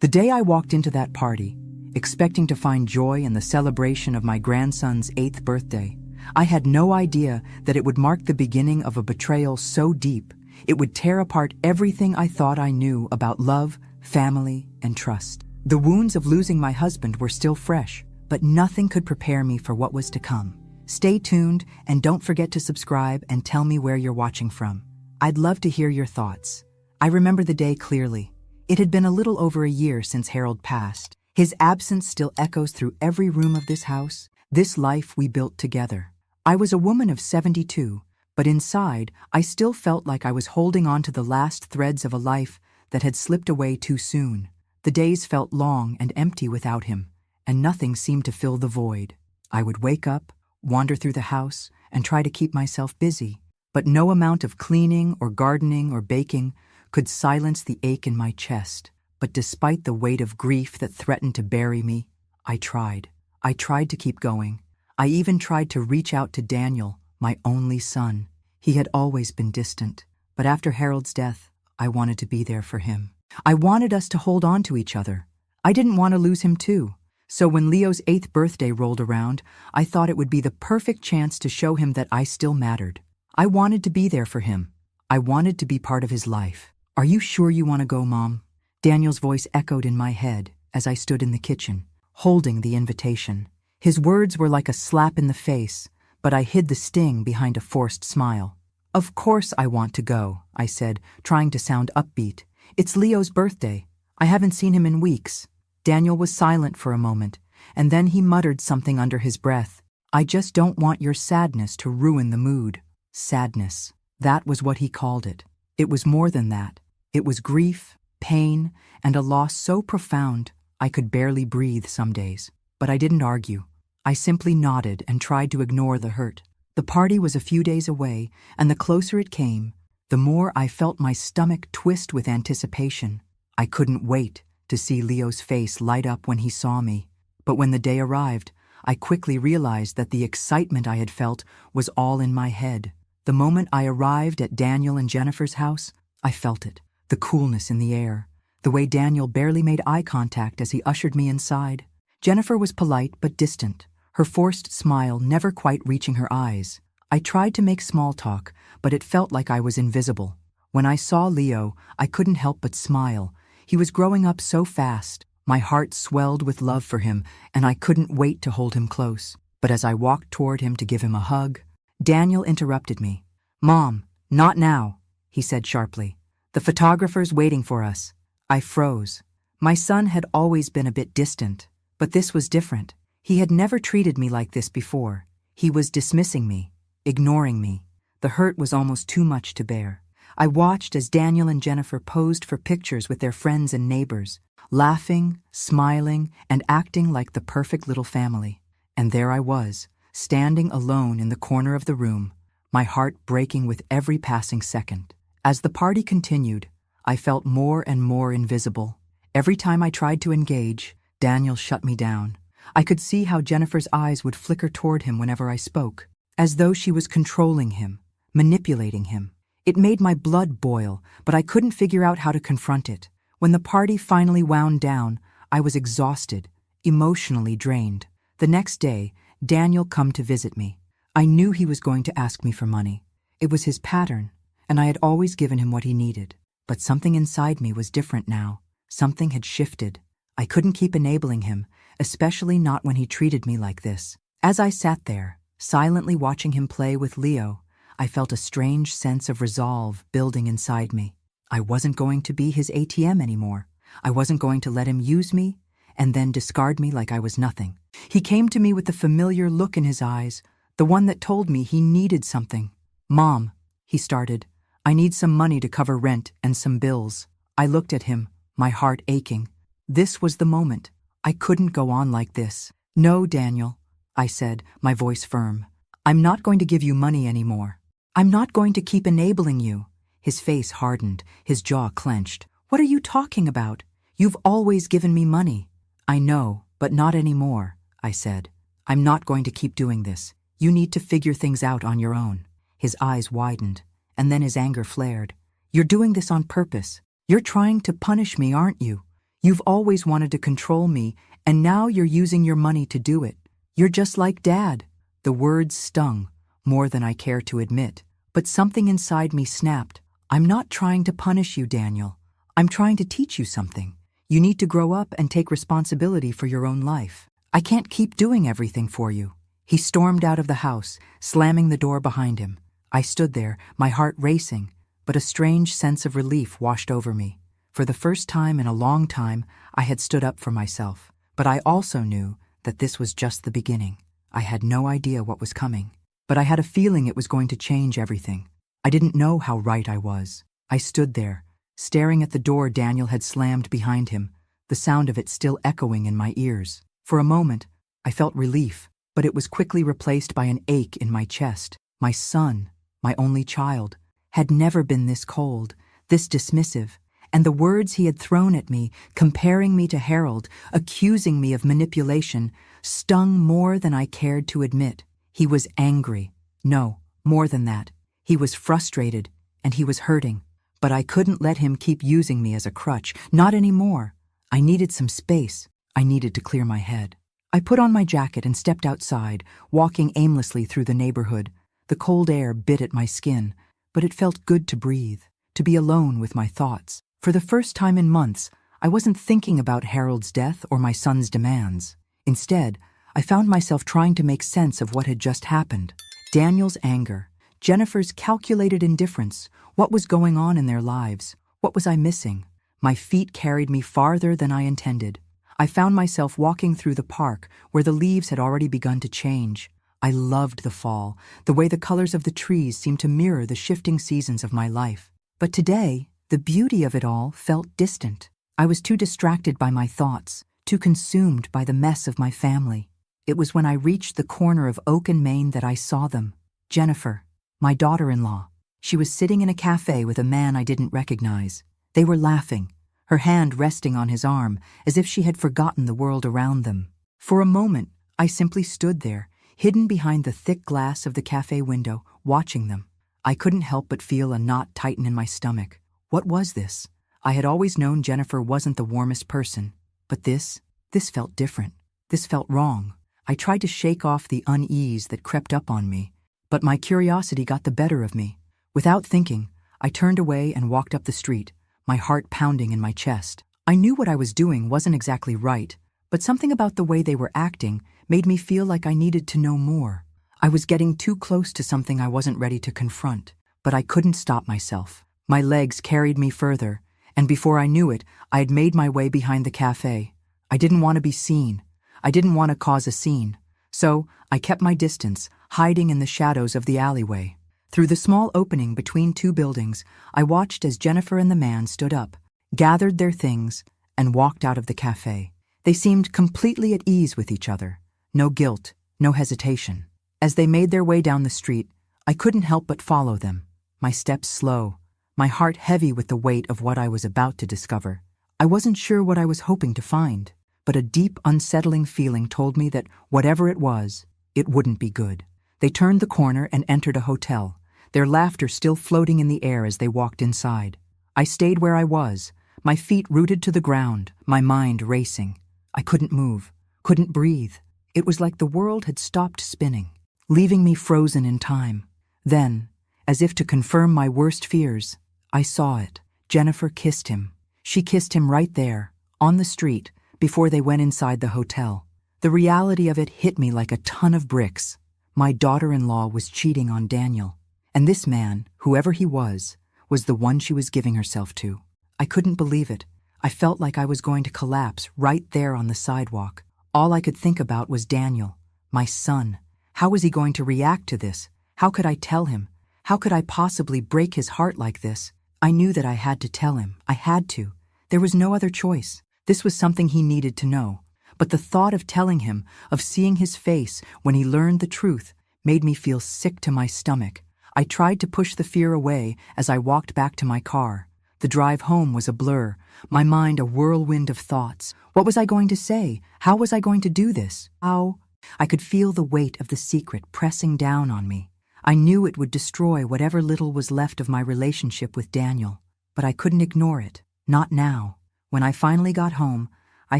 The day I walked into that party, expecting to find joy in the celebration of my grandson's 8th birthday, I had no idea that it would mark the beginning of a betrayal so deep, it would tear apart everything I thought I knew about love, family, and trust. The wounds of losing my husband were still fresh, but nothing could prepare me for what was to come. Stay tuned and don't forget to subscribe and tell me where you're watching from. I'd love to hear your thoughts. I remember the day clearly. It had been a little over a year since Harold passed. His absence still echoes through every room of this house, this life we built together. I was a woman of 72, but inside, I still felt like I was holding on to the last threads of a life that had slipped away too soon. The days felt long and empty without him, and nothing seemed to fill the void. I would wake up, wander through the house, and try to keep myself busy, but no amount of cleaning or gardening or baking could silence the ache in my chest. But despite the weight of grief that threatened to bury me, I tried. I tried to keep going. I even tried to reach out to Daniel, my only son. He had always been distant, but after Harold's death, I wanted to be there for him. I wanted us to hold on to each other. I didn't want to lose him too. So when Leo's 8th birthday rolled around, I thought it would be the perfect chance to show him that I still mattered. I wanted to be there for him. I wanted to be part of his life. "Are you sure you want to go, Mom?" Daniel's voice echoed in my head as I stood in the kitchen, holding the invitation. His words were like a slap in the face, but I hid the sting behind a forced smile. "Of course I want to go," I said, trying to sound upbeat. "It's Leo's birthday. I haven't seen him in weeks." Daniel was silent for a moment, and then he muttered something under his breath. "I just don't want your sadness to ruin the mood." Sadness. That was what he called it. It was more than that. It was grief, pain, and a loss so profound I could barely breathe some days. But I didn't argue. I simply nodded and tried to ignore the hurt. The party was a few days away, and the closer it came, the more I felt my stomach twist with anticipation. I couldn't wait to see Leo's face light up when he saw me. But when the day arrived, I quickly realized that the excitement I had felt was all in my head. The moment I arrived at Daniel and Jennifer's house, I felt it. The coolness in the air, the way Daniel barely made eye contact as he ushered me inside. Jennifer was polite but distant, her forced smile never quite reaching her eyes. I tried to make small talk, but it felt like I was invisible. When I saw Leo, I couldn't help but smile. He was growing up so fast. My heart swelled with love for him, and I couldn't wait to hold him close. But as I walked toward him to give him a hug, Daniel interrupted me. "Mom, not now," he said sharply. "The photographer's waiting for us." I froze. My son had always been a bit distant, but this was different. He had never treated me like this before. He was dismissing me, ignoring me. The hurt was almost too much to bear. I watched as Daniel and Jennifer posed for pictures with their friends and neighbors, laughing, smiling, and acting like the perfect little family. And there I was, standing alone in the corner of the room, my heart breaking with every passing second. As the party continued, I felt more and more invisible. Every time I tried to engage, Daniel shut me down. I could see how Jennifer's eyes would flicker toward him whenever I spoke, as though she was controlling him, manipulating him. It made my blood boil, but I couldn't figure out how to confront it. When the party finally wound down, I was exhausted, emotionally drained. The next day, Daniel came to visit me. I knew he was going to ask me for money. It was his pattern, and I had always given him what he needed. But something inside me was different now. Something had shifted. I couldn't keep enabling him, especially not when he treated me like this. As I sat there, silently watching him play with Leo, I felt a strange sense of resolve building inside me. I wasn't going to be his ATM anymore. I wasn't going to let him use me and then discard me like I was nothing. He came to me with the familiar look in his eyes, the one that told me he needed something. "Mom," he started, "I need some money to cover rent and some bills." I looked at him, my heart aching. This was the moment. I couldn't go on like this. "No, Daniel," I said, my voice firm. "I'm not going to give you money anymore. I'm not going to keep enabling you." His face hardened, his jaw clenched. "What are you talking about? You've always given me money." "I know, but not anymore," I said. "I'm not going to keep doing this. You need to figure things out on your own." His eyes widened, and then his anger flared. "You're doing this on purpose. You're trying to punish me, aren't you? You've always wanted to control me, and now you're using your money to do it. You're just like Dad." The words stung, more than I care to admit, but something inside me snapped. "I'm not trying to punish you, Daniel. I'm trying to teach you something. You need to grow up and take responsibility for your own life. I can't keep doing everything for you." He stormed out of the house, slamming the door behind him. I stood there, my heart racing, but a strange sense of relief washed over me. For the first time in a long time, I had stood up for myself. But I also knew that this was just the beginning. I had no idea what was coming, but I had a feeling it was going to change everything. I didn't know how right I was. I stood there, staring at the door Daniel had slammed behind him, the sound of it still echoing in my ears. For a moment, I felt relief, but it was quickly replaced by an ache in my chest. My son, my only child, had never been this cold, this dismissive, and the words he had thrown at me, comparing me to Harold, accusing me of manipulation, stung more than I cared to admit. He was angry. No, more than that. He was frustrated, and he was hurting. But I couldn't let him keep using me as a crutch, not anymore. I needed some space. I needed to clear my head. I put on my jacket and stepped outside, walking aimlessly through the neighborhood. The cold air bit at my skin, but it felt good to breathe, to be alone with my thoughts. For the first time in months, I wasn't thinking about Harold's death or my son's demands. Instead, I found myself trying to make sense of what had just happened. Daniel's anger, Jennifer's calculated indifference, what was going on in their lives? What was I missing? My feet carried me farther than I intended. I found myself walking through the park where the leaves had already begun to change. I loved the fall, the way the colors of the trees seemed to mirror the shifting seasons of my life. But today, the beauty of it all felt distant. I was too distracted by my thoughts, too consumed by the mess of my family. It was when I reached the corner of Oak and Main that I saw them. Jennifer, my daughter-in-law. She was sitting in a cafe with a man I didn't recognize. They were laughing, her hand resting on his arm, as if she had forgotten the world around them. For a moment, I simply stood there, hidden behind the thick glass of the cafe window, watching them. I couldn't help but feel a knot tighten in my stomach. What was this? I had always known Jennifer wasn't the warmest person, but this felt different. This felt wrong. I tried to shake off the unease that crept up on me, but my curiosity got the better of me. Without thinking, I turned away and walked up the street, my heart pounding in my chest. I knew what I was doing wasn't exactly right, but something about the way they were acting made me feel like I needed to know more. I was getting too close to something I wasn't ready to confront, but I couldn't stop myself. My legs carried me further, and before I knew it, I had made my way behind the cafe. I didn't want to be seen. I didn't want to cause a scene. So I kept my distance, hiding in the shadows of the alleyway. Through the small opening between two buildings, I watched as Jennifer and the man stood up, gathered their things, and walked out of the cafe. They seemed completely at ease with each other. No guilt, no hesitation. As they made their way down the street, I couldn't help but follow them, my steps slow, my heart heavy with the weight of what I was about to discover. I wasn't sure what I was hoping to find, but a deep, unsettling feeling told me that whatever it was, it wouldn't be good. They turned the corner and entered a hotel, their laughter still floating in the air as they walked inside. I stayed where I was, my feet rooted to the ground, my mind racing. I couldn't move, couldn't breathe. It was like the world had stopped spinning, leaving me frozen in time. Then, as if to confirm my worst fears, I saw it. Jennifer kissed him. She kissed him right there, on the street, before they went inside the hotel. The reality of it hit me like a ton of bricks. My daughter-in-law was cheating on Daniel, and this man, whoever he was the one she was giving herself to. I couldn't believe it. I felt like I was going to collapse right there on the sidewalk. All I could think about was Daniel, my son. How was he going to react to this? How could I tell him? How could I possibly break his heart like this? I knew that I had to tell him. I had to. There was no other choice. This was something he needed to know. But the thought of telling him, of seeing his face when he learned the truth, made me feel sick to my stomach. I tried to push the fear away as I walked back to my car. The drive home was a blur, my mind a whirlwind of thoughts. What was I going to say? How was I going to do this? How? I could feel the weight of the secret pressing down on me. I knew it would destroy whatever little was left of my relationship with Daniel, but I couldn't ignore it. Not now. When I finally got home, I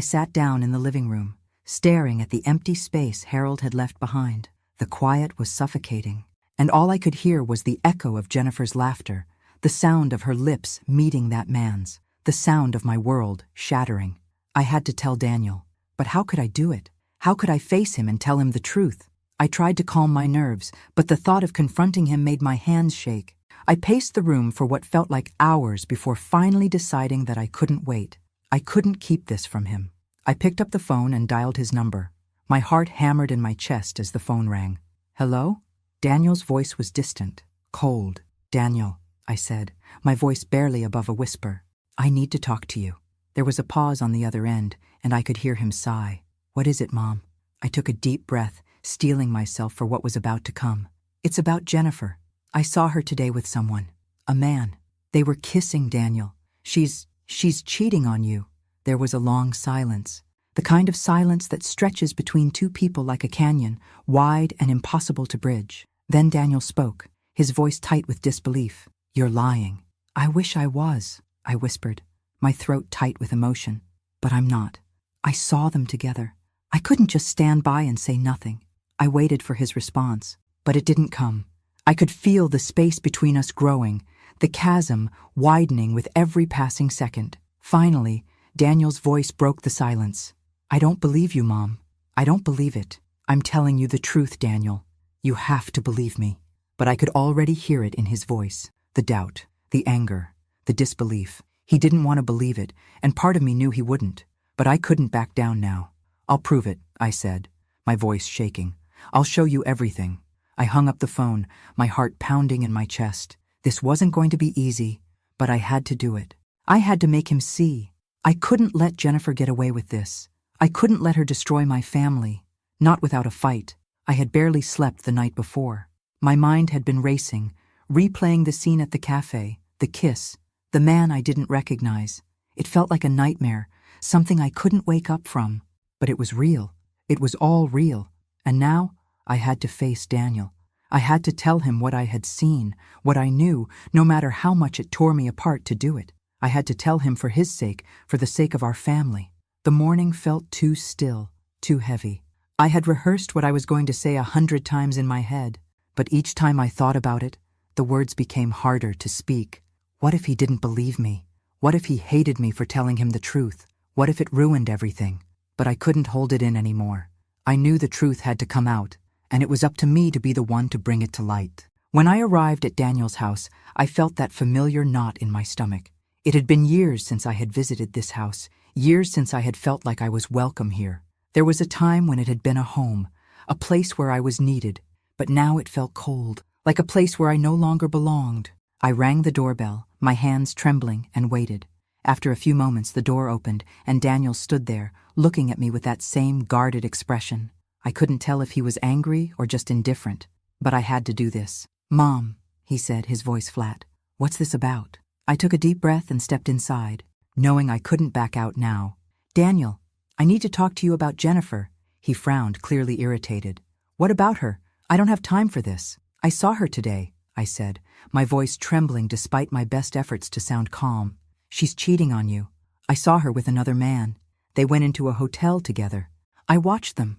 sat down in the living room, staring at the empty space Harold had left behind. The quiet was suffocating, and all I could hear was the echo of Jennifer's laughter, the sound of her lips meeting that man's, the sound of my world shattering. I had to tell Daniel, but how could I do it? How could I face him and tell him the truth? I tried to calm my nerves, but the thought of confronting him made my hands shake. I paced the room for what felt like hours before finally deciding that I couldn't wait. I couldn't keep this from him. I picked up the phone and dialed his number. My heart hammered in my chest as the phone rang. Hello? Daniel's voice was distant, cold. Daniel, I said, my voice barely above a whisper. I need to talk to you. There was a pause on the other end, and I could hear him sigh. What is it, Mom? I took a deep breath, steeling myself for what was about to come. It's about Jennifer. I saw her today with someone. A man. They were kissing, Daniel. She's cheating on you. There was a long silence. The kind of silence that stretches between two people like a canyon, wide and impossible to bridge. Then Daniel spoke, his voice tight with disbelief. You're lying. I wish I was, I whispered, my throat tight with emotion. But I'm not. I saw them together. I couldn't just stand by and say nothing. I waited for his response, but it didn't come. I could feel the space between us growing, the chasm widening with every passing second. Finally, Daniel's voice broke the silence. I don't believe you, Mom. I don't believe it. I'm telling you the truth, Daniel. You have to believe me. But I could already hear it in his voice. The doubt, the anger, the disbelief. He didn't want to believe it, and part of me knew he wouldn't. But I couldn't back down now. I'll prove it, I said, my voice shaking. I'll show you everything. I hung up the phone, my heart pounding in my chest. This wasn't going to be easy, but I had to do it. I had to make him see. I couldn't let Jennifer get away with this. I couldn't let her destroy my family. Not without a fight. I had barely slept the night before. My mind had been racing, replaying the scene at the cafe, the kiss, the man I didn't recognize. It felt like a nightmare, something I couldn't wake up from. But it was real. It was all real. And now, I had to face Daniel. I had to tell him what I had seen, what I knew, no matter how much it tore me apart to do it. I had to tell him for his sake, for the sake of our family. The morning felt too still, too heavy. I had rehearsed what I was going to say 100 times in my head, but each time I thought about it, the words became harder to speak. What if he didn't believe me? What if he hated me for telling him the truth? What if it ruined everything? But I couldn't hold it in anymore. I knew the truth had to come out, and it was up to me to be the one to bring it to light. When I arrived at Daniel's house, I felt that familiar knot in my stomach. It had been years since I had visited this house, years since I had felt like I was welcome here. There was a time when it had been a home, a place where I was needed, but now it felt cold, like a place where I no longer belonged. I rang the doorbell, my hands trembling, and waited. After a few moments, the door opened, and Daniel stood there, looking at me with that same guarded expression. I couldn't tell if he was angry or just indifferent, but I had to do this. Mom, he said, his voice flat. What's this about? I took a deep breath and stepped inside, knowing I couldn't back out now. Daniel, I need to talk to you about Jennifer. He frowned, clearly irritated. What about her? I don't have time for this. I saw her today, I said, my voice trembling despite my best efforts to sound calm. She's cheating on you. I saw her with another man. They went into a hotel together. I watched them.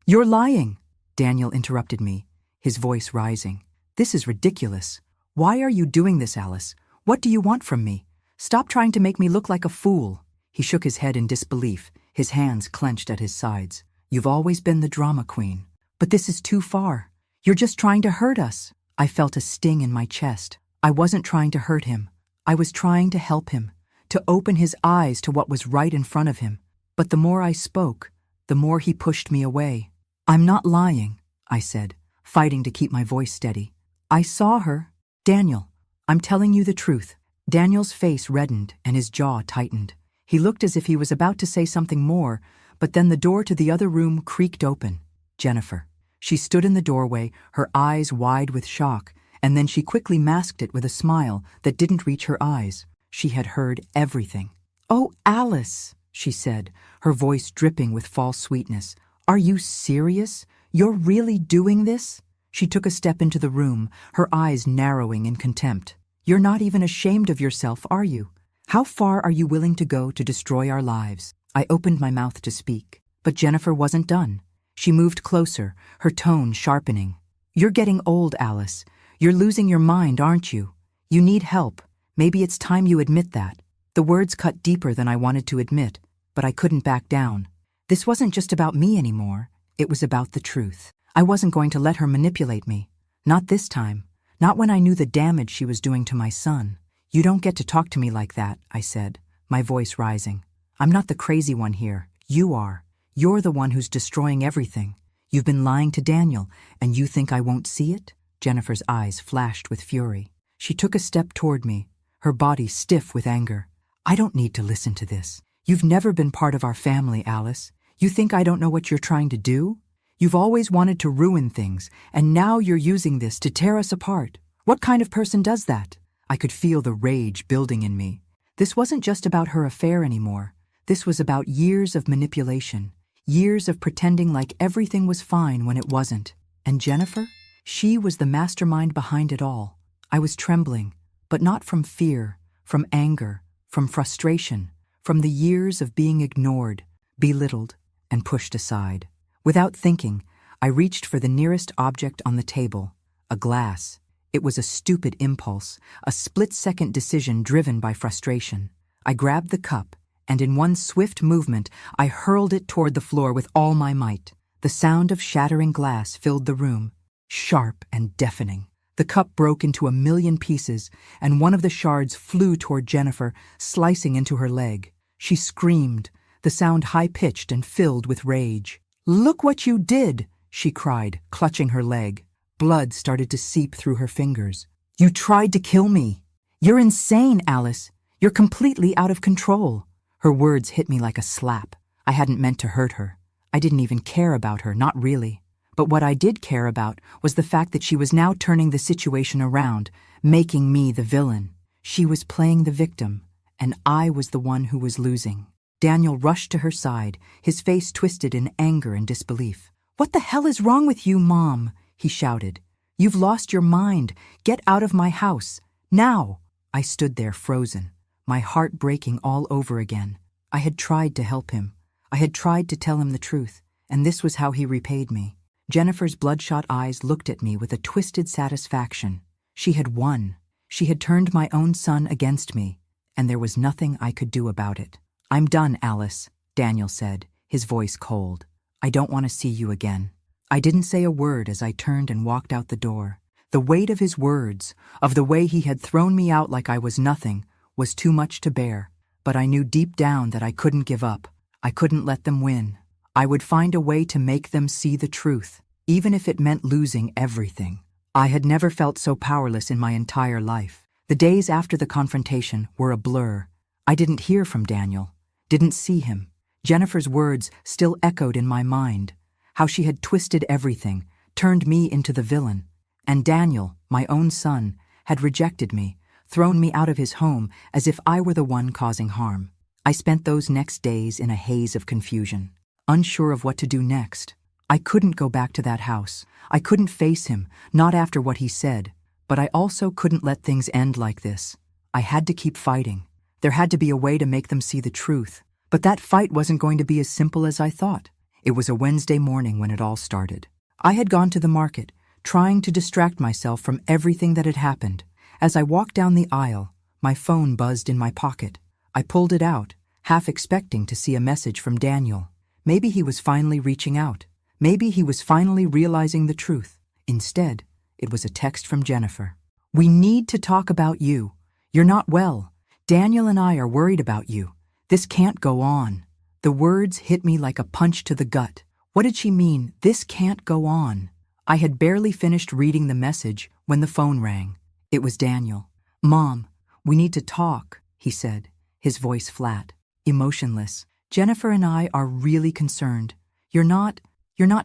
You're lying, Daniel interrupted me, his voice rising. This is ridiculous. Why are you doing this, Alice? What do you want from me? Stop trying to make me look like a fool. He shook his head in disbelief, his hands clenched at his sides. You've always been the drama queen. But this is too far. You're just trying to hurt us. I felt a sting in my chest. I wasn't trying to hurt him. I was trying to help him, to open his eyes to what was right in front of him. But the more I spoke, the more he pushed me away. I'm not lying, I said, fighting to keep my voice steady. I saw her. Daniel, I'm telling you the truth. Daniel's face reddened and his jaw tightened. He looked as if he was about to say something more, but then the door to the other room creaked open. Jennifer. She stood in the doorway, her eyes wide with shock, and then she quickly masked it with a smile that didn't reach her eyes. She had heard everything. Oh, Alice, she said, her voice dripping with false sweetness. Are you serious? You're really doing this? She took a step into the room, her eyes narrowing in contempt. You're not even ashamed of yourself, are you? How far are you willing to go to destroy our lives? I opened my mouth to speak, but Jennifer wasn't done. She moved closer, her tone sharpening. You're getting old, Alice. You're losing your mind, aren't you? You need help. Maybe it's time you admit that. The words cut deeper than I wanted to admit, but I couldn't back down. This wasn't just about me anymore. It was about the truth. I wasn't going to let her manipulate me. Not this time. Not when I knew the damage she was doing to my son. You don't get to talk to me like that, I said, my voice rising. I'm not the crazy one here. You are. You're the one who's destroying everything. You've been lying to Daniel, and you think I won't see it? Jennifer's eyes flashed with fury. She took a step toward me, her body stiff with anger. I don't need to listen to this. You've never been part of our family, Alice. You think I don't know what you're trying to do? You've always wanted to ruin things, and now you're using this to tear us apart. What kind of person does that? I could feel the rage building in me. This wasn't just about her affair anymore. This was about years of manipulation, years of pretending like everything was fine when it wasn't. And Jennifer? She was the mastermind behind it all. I was trembling, but not from fear, from anger, from frustration, from the years of being ignored, belittled, and pushed aside. Without thinking, I reached for the nearest object on the table, a glass. It was a stupid impulse, a split-second decision driven by frustration. I grabbed the cup, and in one swift movement, I hurled it toward the floor with all my might. The sound of shattering glass filled the room, sharp and deafening. The cup broke into 1,000,000 pieces, and one of the shards flew toward Jennifer, slicing into her leg. She screamed, the sound high-pitched and filled with rage. "Look what you did!" she cried, clutching her leg. Blood started to seep through her fingers. "You tried to kill me! You're insane, Alice! You're completely out of control!" Her words hit me like a slap. I hadn't meant to hurt her. I didn't even care about her, not really. But what I did care about was the fact that she was now turning the situation around, making me the villain. She was playing the victim, and I was the one who was losing. Daniel rushed to her side, his face twisted in anger and disbelief. "What the hell is wrong with you, Mom?" he shouted. "You've lost your mind. Get out of my house. Now!" I stood there frozen, my heart breaking all over again. I had tried to help him. I had tried to tell him the truth, and this was how he repaid me. Jennifer's bloodshot eyes looked at me with a twisted satisfaction. She had won. She had turned my own son against me, and there was nothing I could do about it. "I'm done, Alice," Daniel said, his voice cold. "I don't want to see you again." I didn't say a word as I turned and walked out the door. The weight of his words, of the way he had thrown me out like I was nothing, was too much to bear. But I knew deep down that I couldn't give up. I couldn't let them win. I would find a way to make them see the truth, even if it meant losing everything. I had never felt so powerless in my entire life. The days after the confrontation were a blur. I didn't hear from Daniel, didn't see him. Jennifer's words still echoed in my mind, how she had twisted everything, turned me into the villain. And Daniel, my own son, had rejected me, thrown me out of his home as if I were the one causing harm. I spent those next days in a haze of confusion, unsure of what to do next. I couldn't go back to that house. I couldn't face him, not after what he said. But I also couldn't let things end like this. I had to keep fighting. There had to be a way to make them see the truth. But that fight wasn't going to be as simple as I thought. It was a Wednesday morning when it all started. I had gone to the market, trying to distract myself from everything that had happened. As I walked down the aisle, my phone buzzed in my pocket. I pulled it out, half expecting to see a message from Daniel. Maybe he was finally reaching out. Maybe he was finally realizing the truth. Instead, it was a text from Jennifer. "We need to talk about you. You're not well. Daniel and I are worried about you. This can't go on." The words hit me like a punch to the gut. What did she mean, "this can't go on"? I had barely finished reading the message when the phone rang. It was Daniel. "Mom, we need to talk," he said, his voice flat, emotionless. "Jennifer and I are really concerned. You're not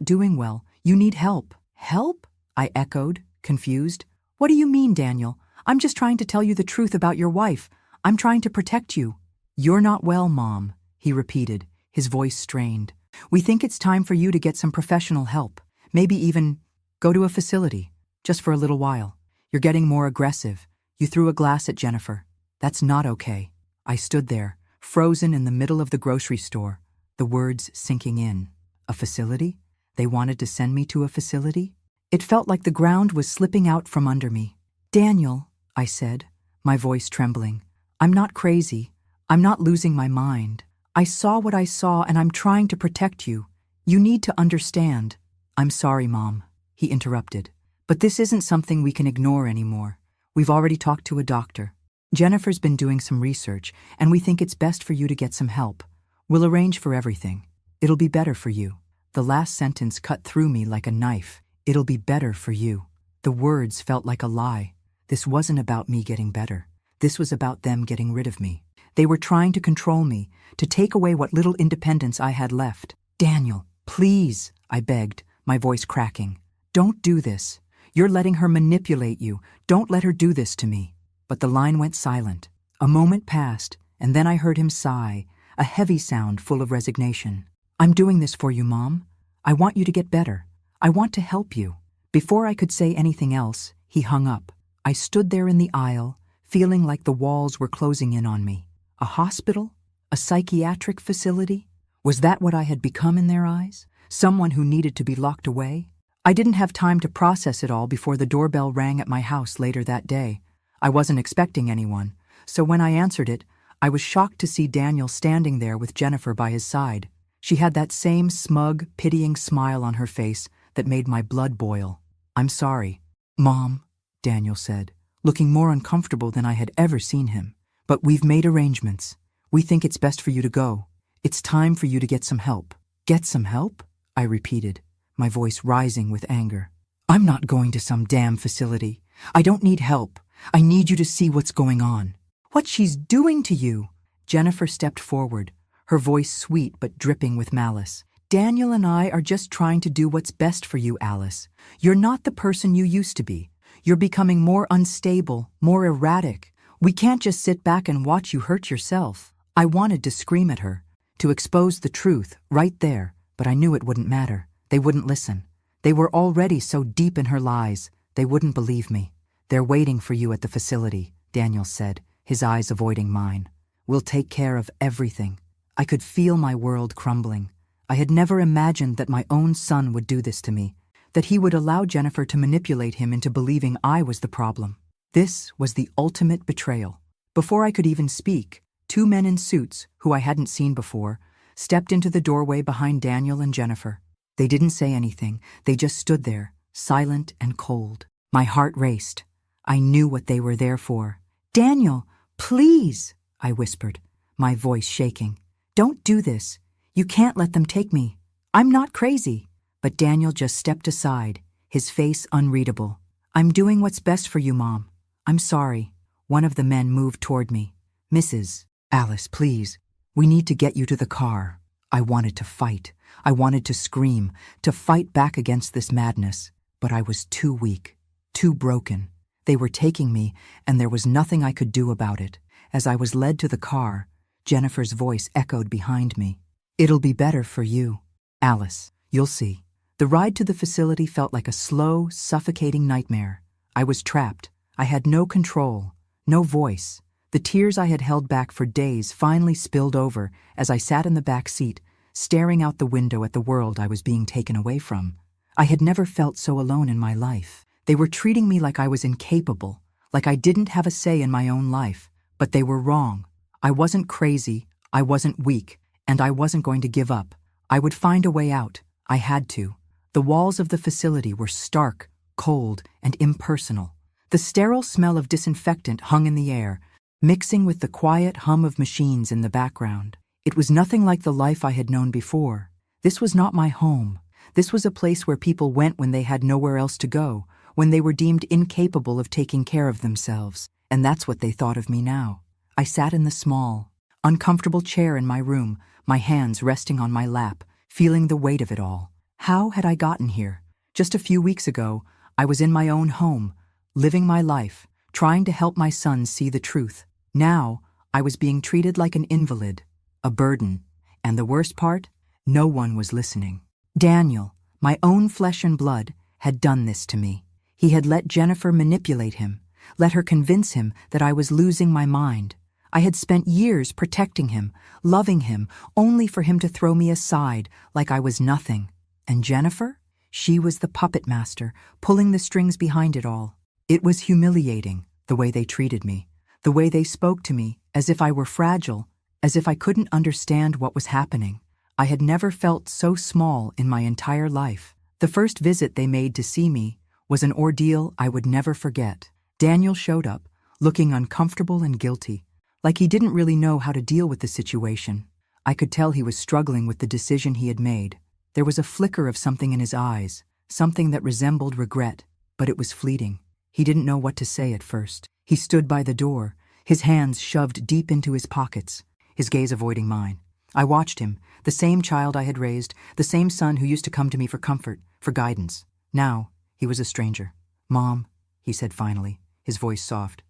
doing well. You need help." "Help?" I echoed, confused. "What do you mean, Daniel? I'm just trying to tell you the truth about your wife. I'm trying to protect you." "You're not well, Mom," he repeated, his voice strained. "We think it's time for you to get some professional help. Maybe even go to a facility, just for a little while. You're getting more aggressive. You threw a glass at Jennifer. That's not okay." I stood there, frozen in the middle of the grocery store, the words sinking in. A facility? They wanted to send me to a facility? It felt like the ground was slipping out from under me. Daniel, I said, my voice trembling. I'm not crazy. I'm not losing my mind. I saw what I saw and I'm trying to protect you. You need to understand. I'm sorry, Mom, he interrupted. But this isn't something we can ignore anymore. We've already talked to a doctor. Jennifer's been doing some research, and we think it's best for you to get some help. We'll arrange for everything. It'll be better for you. The last sentence cut through me like a knife. It'll be better for you. The words felt like a lie. This wasn't about me getting better. This was about them getting rid of me. They were trying to control me, to take away what little independence I had left. Daniel, please, I begged, my voice cracking. Don't do this. You're letting her manipulate you. Don't let her do this to me. But the line went silent. A moment passed, and then I heard him sigh, a heavy sound full of resignation. I'm doing this for you, Mom. I want you to get better. I want to help you. Before I could say anything else, he hung up. I stood there in the aisle, feeling like the walls were closing in on me. A hospital? A psychiatric facility? Was that what I had become in their eyes? Someone who needed to be locked away? I didn't have time to process it all before the doorbell rang at my house later that day. I wasn't expecting anyone, so when I answered it, I was shocked to see Daniel standing there with Jennifer by his side. She had that same smug, pitying smile on her face that made my blood boil. I'm sorry, Mom, Daniel said, looking more uncomfortable than I had ever seen him. But we've made arrangements. We think it's best for you to go. It's time for you to get some help. Get some help? I repeated, my voice rising with anger. I'm not going to some damn facility. I don't need help. I need you to see what's going on. What she's doing to you. Jennifer stepped forward, her voice sweet but dripping with malice. Daniel and I are just trying to do what's best for you, Alice. You're not the person you used to be. You're becoming more unstable, more erratic. We can't just sit back and watch you hurt yourself. I wanted to scream at her, to expose the truth right there, but I knew it wouldn't matter. They wouldn't listen. They were already so deep in her lies, they wouldn't believe me. They're waiting for you at the facility, Daniel said, his eyes avoiding mine. We'll take care of everything. I could feel my world crumbling. I had never imagined that my own son would do this to me, that he would allow Jennifer to manipulate him into believing I was the problem. This was the ultimate betrayal. Before I could even speak, two men in suits, who I hadn't seen before, stepped into the doorway behind Daniel and Jennifer. They didn't say anything. They just stood there, silent and cold. My heart raced. I knew what they were there for. Daniel, please, I whispered, my voice shaking. Don't do this. You can't let them take me. I'm not crazy. But Daniel just stepped aside, his face unreadable. I'm doing what's best for you, Mom. I'm sorry. One of the men moved toward me. Mrs. Alice, please. We need to get you to the car. I wanted to fight. I wanted to scream, to fight back against this madness. But I was too weak, too broken. They were taking me, and there was nothing I could do about it. As I was led to the car, Jennifer's voice echoed behind me. It'll be better for you, Alice. You'll see. The ride to the facility felt like a slow, suffocating nightmare. I was trapped. I had no control, no voice. The tears I had held back for days finally spilled over as I sat in the back seat, staring out the window at the world I was being taken away from. I had never felt so alone in my life. They were treating me like I was incapable, like I didn't have a say in my own life. But they were wrong. I wasn't crazy, I wasn't weak, and I wasn't going to give up. I would find a way out. I had to. The walls of the facility were stark, cold, and impersonal. The sterile smell of disinfectant hung in the air, mixing with the quiet hum of machines in the background. It was nothing like the life I had known before. This was not my home. This was a place where people went when they had nowhere else to go, when they were deemed incapable of taking care of themselves. And that's what they thought of me now. I sat in the small, uncomfortable chair in my room, my hands resting on my lap, feeling the weight of it all. How had I gotten here? Just a few weeks ago, I was in my own home, living my life, trying to help my son see the truth. Now, I was being treated like an invalid, a burden. And the worst part? No one was listening. Daniel, my own flesh and blood, had done this to me. He had let Jennifer manipulate him, let her convince him that I was losing my mind. I had spent years protecting him, loving him, only for him to throw me aside like I was nothing. And Jennifer? She was the puppet master, pulling the strings behind it all. It was humiliating, the way they treated me, the way they spoke to me, as if I were fragile, as if I couldn't understand what was happening. I had never felt so small in my entire life. The first visit they made to see me was an ordeal I would never forget. Daniel showed up, looking uncomfortable and guilty, like he didn't really know how to deal with the situation. I could tell he was struggling with the decision he had made. There was a flicker of something in his eyes, something that resembled regret, but it was fleeting. He didn't know what to say at first. He stood by the door, his hands shoved deep into his pockets, his gaze avoiding mine. I watched him, the same child I had raised, the same son who used to come to me for comfort, for guidance. Now, he was a stranger. "Mom," he said finally, his voice soft.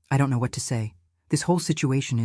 I don't know what to say. This whole situation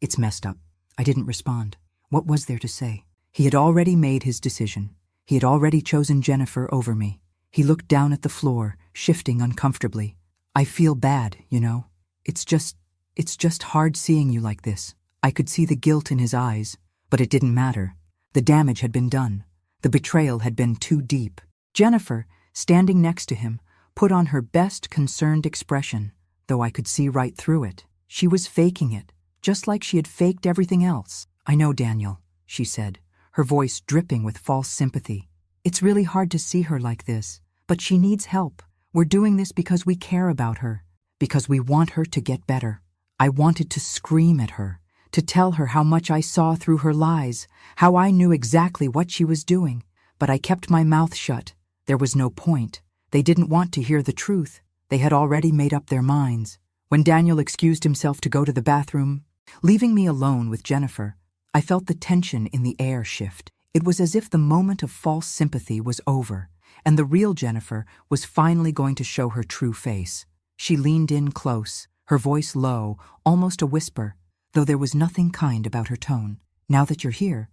it's messed up." I didn't respond. What was there to say? He had already made his decision. He had already chosen Jennifer over me. He looked down at the floor, shifting uncomfortably. "I feel bad, you know. It's just hard seeing you like this." I could see the guilt in his eyes, but it didn't matter. The damage had been done. The betrayal had been too deep. Jennifer, standing next to him, put on her best concerned expression, though I could see right through it. She was faking it, just like she had faked everything else. "I know, Daniel," she said, her voice dripping with false sympathy. "It's really hard to see her like this, but she needs help. We're doing this because we care about her, because we want her to get better." I wanted to scream at her, to tell her how much I saw through her lies, how I knew exactly what she was doing, but I kept my mouth shut. There was no point. They didn't want to hear the truth. They had already made up their minds. When Daniel excused himself to go to the bathroom, leaving me alone with Jennifer, I felt the tension in the air shift. It was as if the moment of false sympathy was over, and the real Jennifer was finally going to show her true face. She leaned in close, her voice low, almost a whisper, though there was nothing kind about her tone. "Now that you're here,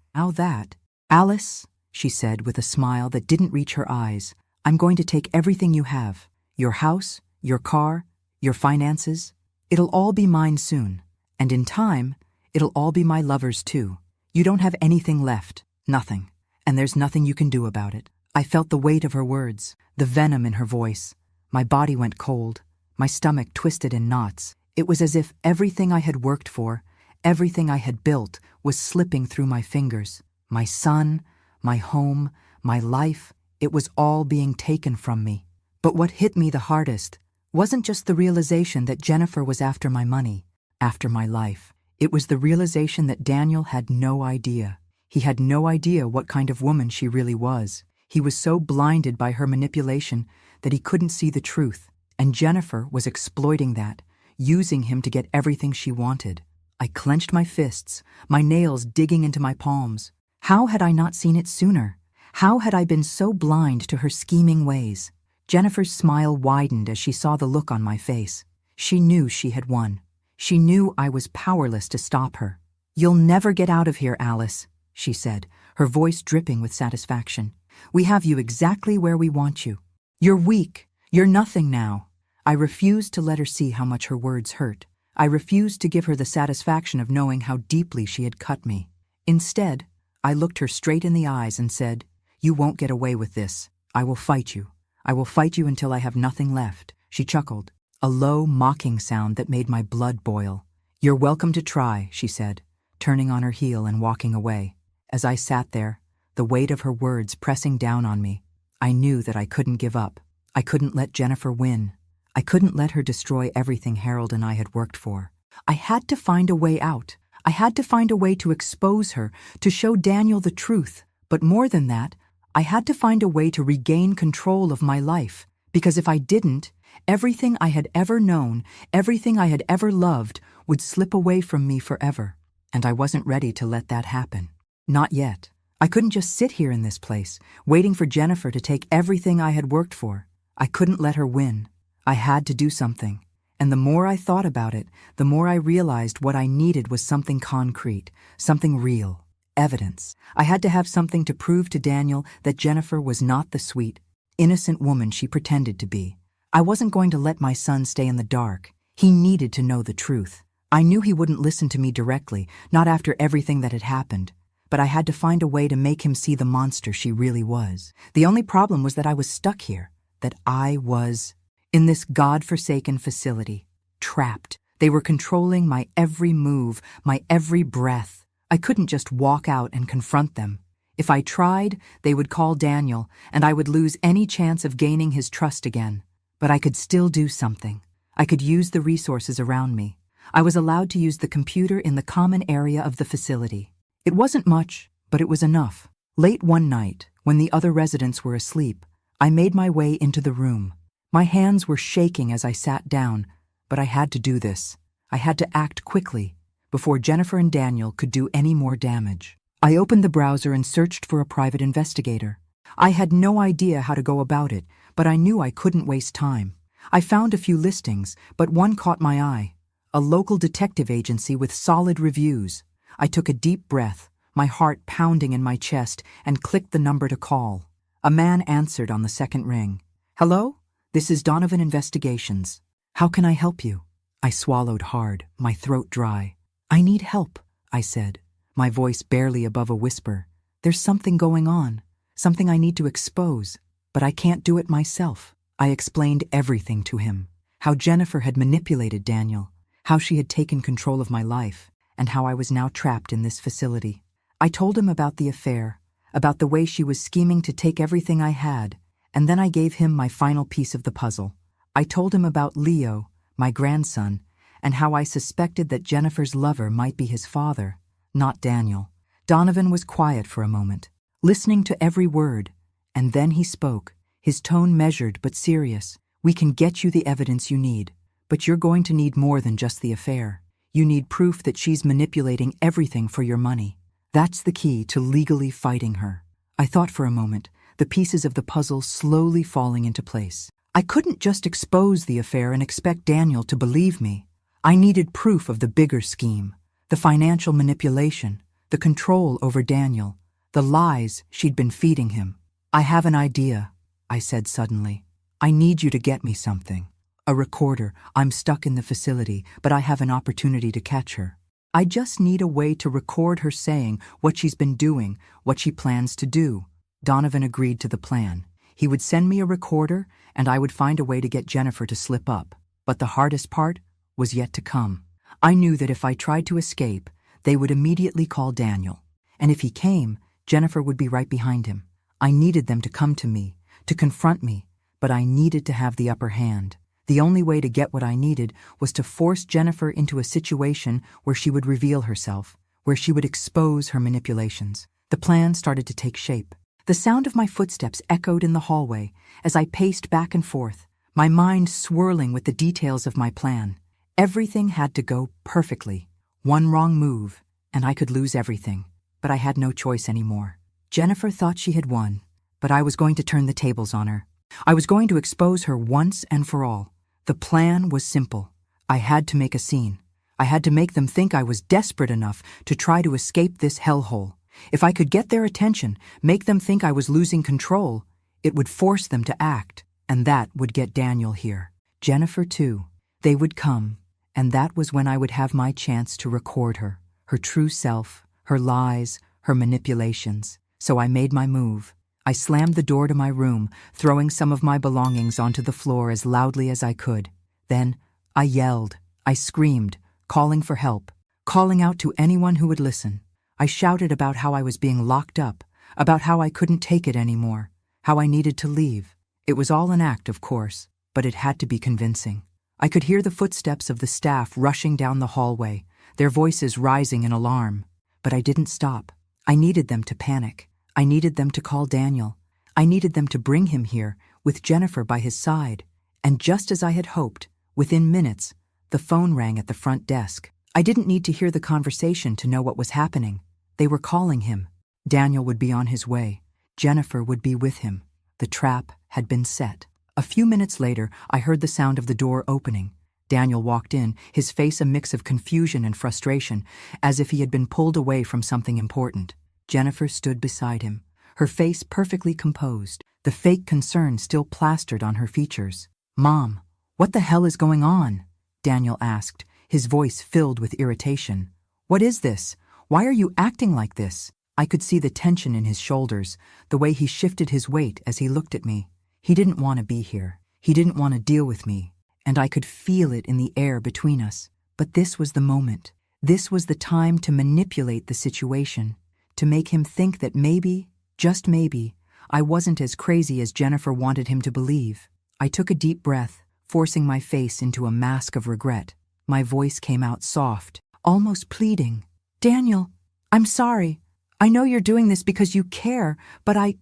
Alice," she said with a smile that didn't reach her eyes, "I'm going to take everything you have, your house, your car, your finances. It'll all be mine soon, and in time, it'll all be my lover's too. You don't have anything left, nothing, and there's nothing you can do about it." I felt the weight of her words, the venom in her voice. My body went cold, my stomach twisted in knots. It was as if everything I had worked for, everything I had built, was slipping through my fingers. My son, my home, my life, it was all being taken from me. But what hit me the hardest wasn't just the realization that Jennifer was after my money, after my life. It was the realization that Daniel had no idea. He had no idea what kind of woman she really was. He was so blinded by her manipulation that he couldn't see the truth, and Jennifer was exploiting that, using him to get everything she wanted. I clenched my fists, my nails digging into my palms. How had I not seen it sooner? How had I been so blind to her scheming ways? Jennifer's smile widened as she saw the look on my face. She knew she had won. She knew I was powerless to stop her. "You'll never get out of here, Alice," she said, her voice dripping with satisfaction. "We have you exactly where we want you. You're weak. You're nothing now." I refused to let her see how much her words hurt. I refused to give her the satisfaction of knowing how deeply she had cut me. Instead, I looked her straight in the eyes and said, "You won't get away with this. I will fight you. I will fight you until I have nothing left." She chuckled, a low, mocking sound that made my blood boil. "You're welcome to try," she said, turning on her heel and walking away. As I sat there, the weight of her words pressing down on me, I knew that I couldn't give up. I couldn't let Jennifer win. I couldn't let her destroy everything Harold and I had worked for. I had to find a way out. I had to find a way to expose her, to show Daniel the truth. But more than that, I had to find a way to regain control of my life, because if I didn't, everything I had ever known, everything I had ever loved, would slip away from me forever. And I wasn't ready to let that happen. Not yet. I couldn't just sit here in this place, waiting for Jennifer to take everything I had worked for. I couldn't let her win. I had to do something. And the more I thought about it, the more I realized what I needed was something concrete, something real, evidence. I had to have something to prove to Daniel that Jennifer was not the sweet, innocent woman she pretended to be. I wasn't going to let my son stay in the dark. He needed to know the truth. I knew he wouldn't listen to me directly, not after everything that had happened, but I had to find a way to make him see the monster she really was. The only problem was that I was stuck here, that I was in this God-forsaken facility, trapped. They were controlling my every move, my every breath. I couldn't just walk out and confront them. If I tried, they would call Daniel, and I would lose any chance of gaining his trust again. But I could still do something. I could use the resources around me. I was allowed to use the computer in the common area of the facility. It wasn't much, but it was enough. Late one night, when the other residents were asleep, I made my way into the room. My hands were shaking as I sat down, but I had to do this. I had to act quickly, before Jennifer and Daniel could do any more damage. I opened the browser and searched for a private investigator. I had no idea how to go about it, but I knew I couldn't waste time. I found a few listings, but one caught my eye. A local detective agency with solid reviews. I took a deep breath, my heart pounding in my chest, and clicked the number to call. A man answered on the second ring. "Hello? This is Donovan Investigations. How can I help you?" I swallowed hard, my throat dry. "I need help," I said, my voice barely above a whisper. "There's something going on, something I need to expose, but I can't do it myself." I explained everything to him. How Jennifer had manipulated Daniel, how she had taken control of my life, and how I was now trapped in this facility. I told him about the affair, about the way she was scheming to take everything I had, and then I gave him my final piece of the puzzle. I told him about Leo, my grandson, and how I suspected that Jennifer's lover might be his father, not Daniel. Donovan was quiet for a moment, listening to every word, and then he spoke, his tone measured but serious. "We can get you the evidence you need, but you're going to need more than just the affair. You need proof that she's manipulating everything for your money. That's the key to legally fighting her." I thought for a moment, the pieces of the puzzle slowly falling into place. I couldn't just expose the affair and expect Daniel to believe me. I needed proof of the bigger scheme, the financial manipulation, the control over Daniel, the lies she'd been feeding him. "I have an idea," I said suddenly. "I need you to get me something. A recorder. I'm stuck in the facility, but I have an opportunity to catch her. I just need a way to record her saying what she's been doing, what she plans to do." Donovan agreed to the plan. He would send me a recorder, and I would find a way to get Jennifer to slip up. But the hardest part was yet to come. I knew that if I tried to escape, they would immediately call Daniel. And if he came, Jennifer would be right behind him. I needed them to come to me, to confront me, but I needed to have the upper hand. The only way to get what I needed was to force Jennifer into a situation where she would reveal herself, where she would expose her manipulations. The plan started to take shape. The sound of my footsteps echoed in the hallway as I paced back and forth, my mind swirling with the details of my plan. Everything had to go perfectly. One wrong move, and I could lose everything. But I had no choice anymore. Jennifer thought she had won, but I was going to turn the tables on her. I was going to expose her once and for all. The plan was simple. I had to make a scene. I had to make them think I was desperate enough to try to escape this hellhole. If I could get their attention, make them think I was losing control, it would force them to act, and that would get Daniel here. Jennifer, too. They would come, and that was when I would have my chance to record her, her true self, her lies, her manipulations. So I made my move. I slammed the door to my room, throwing some of my belongings onto the floor as loudly as I could. Then I yelled, I screamed, calling for help, calling out to anyone who would listen. I shouted about how I was being locked up, about how I couldn't take it anymore, how I needed to leave. It was all an act, of course, but it had to be convincing. I could hear the footsteps of the staff rushing down the hallway, their voices rising in alarm. But I didn't stop. I needed them to panic. I needed them to call Daniel. I needed them to bring him here, with Jennifer by his side. And just as I had hoped, within minutes, the phone rang at the front desk. I didn't need to hear the conversation to know what was happening. They were calling him. Daniel would be on his way. Jennifer would be with him. The trap had been set. A few minutes later, I heard the sound of the door opening. Daniel walked in, his face a mix of confusion and frustration, as if he had been pulled away from something important. Jennifer stood beside him, her face perfectly composed, the fake concern still plastered on her features. "Mom, what the hell is going on?" Daniel asked, his voice filled with irritation. "What is this? Why are you acting like this?" I could see the tension in his shoulders, the way he shifted his weight as he looked at me. He didn't want to be here. He didn't want to deal with me, and I could feel it in the air between us. But this was the moment. This was the time to manipulate the situation, to make him think that maybe, just maybe, I wasn't as crazy as Jennifer wanted him to believe. I took a deep breath, forcing my face into a mask of regret. My voice came out soft, almost pleading. "Daniel, I'm sorry. I know you're doing this because you care, but I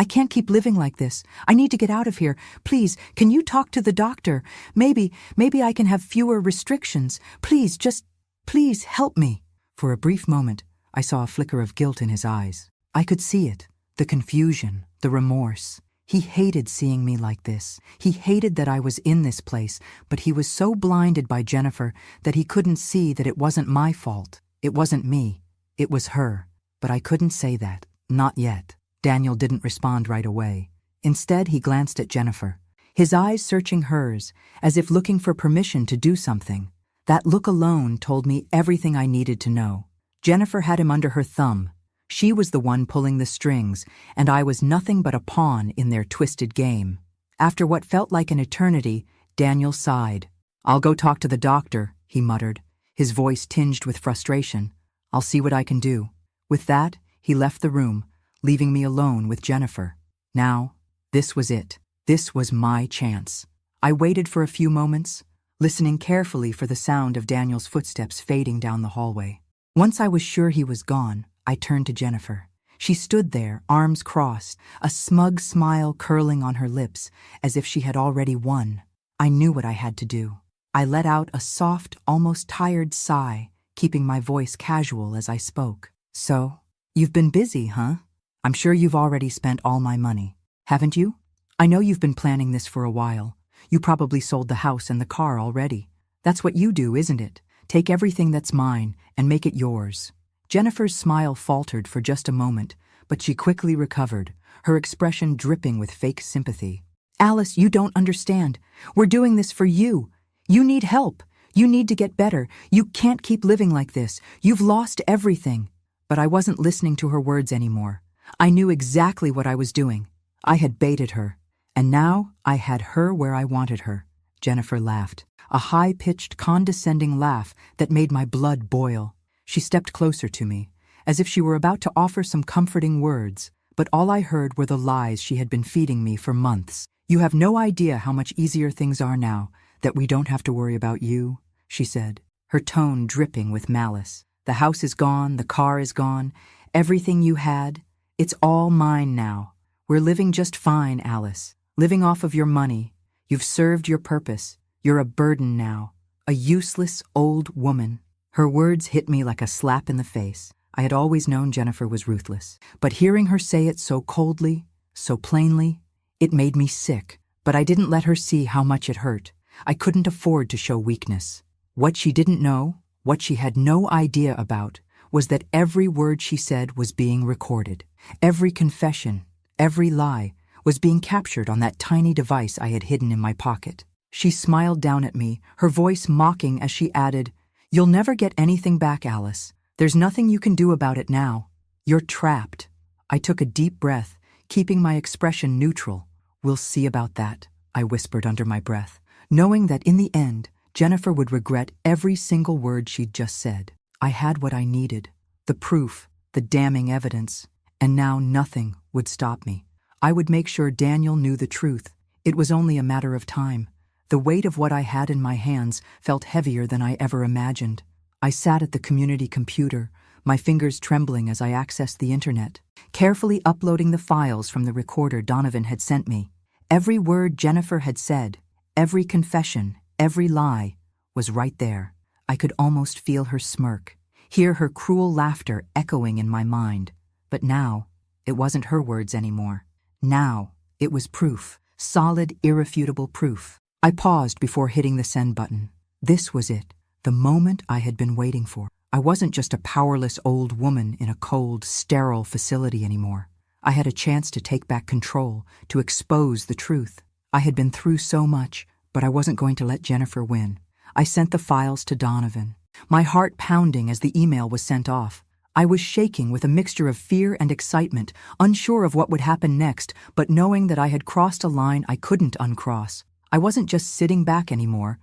can't keep living like this. I need to get out of here. Please, can you talk to the doctor? Maybe I can have fewer restrictions. Please, please help me." For a brief moment, I saw a flicker of guilt in his eyes. I could see it, the confusion, the remorse. He hated seeing me like this. He hated that I was in this place, but he was so blinded by Jennifer that he couldn't see that it wasn't my fault. It wasn't me. It was her. But I couldn't say that. Not yet. Daniel didn't respond right away. Instead, he glanced at Jennifer, his eyes searching hers, as if looking for permission to do something. That look alone told me everything I needed to know. Jennifer had him under her thumb. She was the one pulling the strings, and I was nothing but a pawn in their twisted game. After what felt like an eternity, Daniel sighed. "I'll go talk to the doctor," he muttered, his voice tinged with frustration. "I'll see what I can do." With that, he left the room, leaving me alone with Jennifer. Now, this was it. This was my chance. I waited for a few moments, listening carefully for the sound of Daniel's footsteps fading down the hallway. Once I was sure he was gone, I turned to Jennifer. She stood there, arms crossed, a smug smile curling on her lips, as if she had already won. I knew what I had to do. I let out a soft, almost tired sigh, keeping my voice casual as I spoke. "So, you've been busy, huh? I'm sure you've already spent all my money, haven't you? I know you've been planning this for a while. You probably sold the house and the car already. That's what you do, isn't it? Take everything that's mine and make it yours." Jennifer's smile faltered for just a moment, but she quickly recovered, her expression dripping with fake sympathy. "Alice, you don't understand. We're doing this for you. You need help. You need to get better. You can't keep living like this. You've lost everything." But I wasn't listening to her words anymore. I knew exactly what I was doing. I had baited her, and now I had her where I wanted her. Jennifer laughed, a high-pitched, condescending laugh that made my blood boil. She stepped closer to me, as if she were about to offer some comforting words, but all I heard were the lies she had been feeding me for months. "You have no idea how much easier things are now, that we don't have to worry about you," she said, her tone dripping with malice. "The house is gone, the car is gone, everything you had, it's all mine now. We're living just fine, Alice, living off of your money. You've served your purpose. You're a burden now, a useless old woman." Her words hit me like a slap in the face. I had always known Jennifer was ruthless, but hearing her say it so coldly, so plainly, it made me sick. But I didn't let her see how much it hurt. I couldn't afford to show weakness. What she didn't know, what she had no idea about, was that every word she said was being recorded. Every confession, every lie, was being captured on that tiny device I had hidden in my pocket. She smiled down at me, her voice mocking as she added, "You'll never get anything back, Alice. There's nothing you can do about it now. You're trapped." I took a deep breath, keeping my expression neutral. "We'll see about that," I whispered under my breath, knowing that in the end, Jennifer would regret every single word she'd just said. I had what I needed, the proof, the damning evidence, and now nothing would stop me. I would make sure Daniel knew the truth. It was only a matter of time. The weight of what I had in my hands felt heavier than I ever imagined. I sat at the community computer, my fingers trembling as I accessed the internet, carefully uploading the files from the recorder Donovan had sent me. Every word Jennifer had said, every confession, every lie, was right there. I could almost feel her smirk, hear her cruel laughter echoing in my mind. But now, it wasn't her words anymore. Now, it was proof, solid, irrefutable proof. I paused before hitting the send button. This was it, the moment I had been waiting for. I wasn't just a powerless old woman in a cold, sterile facility anymore. I had a chance to take back control, to expose the truth. I had been through so much, but I wasn't going to let Jennifer win. I sent the files to Donovan, my heart pounding as the email was sent off. I was shaking with a mixture of fear and excitement, unsure of what would happen next, but knowing that I had crossed a line I couldn't uncross. I wasn't just sitting back anymore.